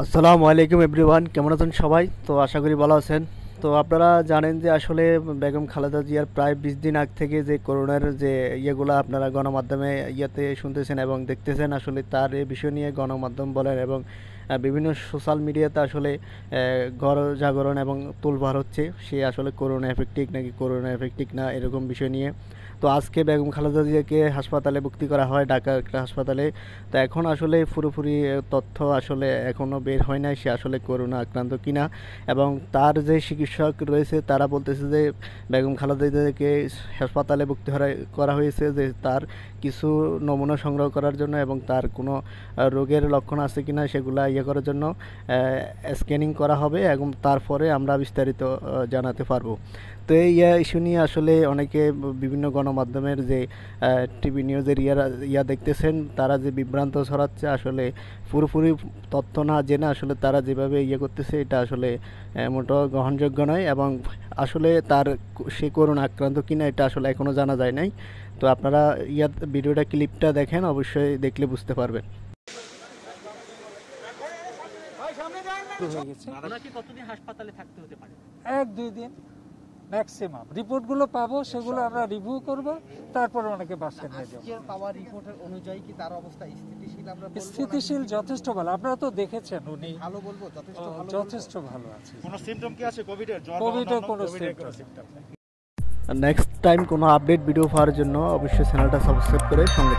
আসসালামু আলাইকুম এভরিওয়ান, কেমন আছেন সবাই? তো আশা করি ভালো আছেন। তো আপনারা জানেন যে আসলে বেগম খালেদা জিয়ার প্রায় 20 দিন আগ থেকে যে করোনার যে ইয়েগুলো আপনারা গণমাধ্যমে ইয়েতে শুনতেছেন এবং দেখতেছেন, আসলে তার এই বিষয় নিয়ে গণমাধ্যম বলেন এবং বিভিন্ন সোশ্যাল মিডিয়াতে আসলে জাগরণ এবং তোলপাড় হচ্ছে সে আসলে করোনা এফেক্টিক নাকি করোনা এফেক্টিক না, এরকম বিষয় নিয়ে। তো আজকে বেগম খালেদা জিয়াকে হাসপাতালে ভর্তি করা হয়, ঢাকা একটা হাসপাতালে। তো এখন আসলে পুরোপুরি তথ্য আসলে এখনও বের হয় নাই সে আসলে করোনা আক্রান্ত কিনা। এবং তার যে চিকিৎসক রয়েছে তারা বলতেছে যে বেগম খালেদা জিয়াকে হাসপাতালে ভর্তি করা হয়েছে যে তার কিছু নমুনা সংগ্রহ করার জন্য এবং তার কোনো রোগের লক্ষণ আছে কিনা সেগুলা ইয়ে করার জন্য স্ক্যানিং করা হবে এবং তারপরে আমরা বিস্তারিত জানাতে পারবো। তো এই ইস্যু নিয়ে আসলে অনেকে বিভিন্ন গণমাধ্যমের যে টিভি নিউজের ইয়া দেখতেছেন, তারা যে বিভ্রান্ত ছড়াচ্ছে, আসলে পুরোপুরি তথ্য না জেনে আসলে তারা যেভাবে ইয়ে করতেছে এটা আসলে মোটেও গ্রহণযোগ্য নয়। এবং আসলে তার সে করোনা আক্রান্ত কিনা এটা আসলে এখনও জানা যায় নাই। তো আপনারা ভিডিওটা ক্লিপটা দেখেন, অবশ্যই দেখলে বুঝতে পারবেন। হয়ে গেছে ওনাকে কতদিন হাসপাতালে থাকতে হতে পারে? 1-2 দিন ম্যাক্সিমাম। রিপোর্টগুলো পাবো, সেগুলো আমরা রিভিউ করব, তারপর ওনাকে বাসায় নিয়ে যাবো। আজকের পাওয়া রিপোর্টের অনুযায়ী কি তার অবস্থা স্থিতিশীল? আমরা বলবো স্থিতিশীল, যথেষ্ট ভালো। আপনারা তো দেখেছেন উনি ভালো বলবো, যথেষ্ট ভালো বলবো। যথেষ্ট ভালো আছে। কোনো সিম্পটম কি আছে কোভিডের? কোভিডের কোনো symptom নেক্সট টাইম কোনো আপডেট ভিডিও পাওয়ার জন্য অবশ্যই চ্যানেলটা সাবস্ক্রাইব করে সঙ্গে থাকবেন।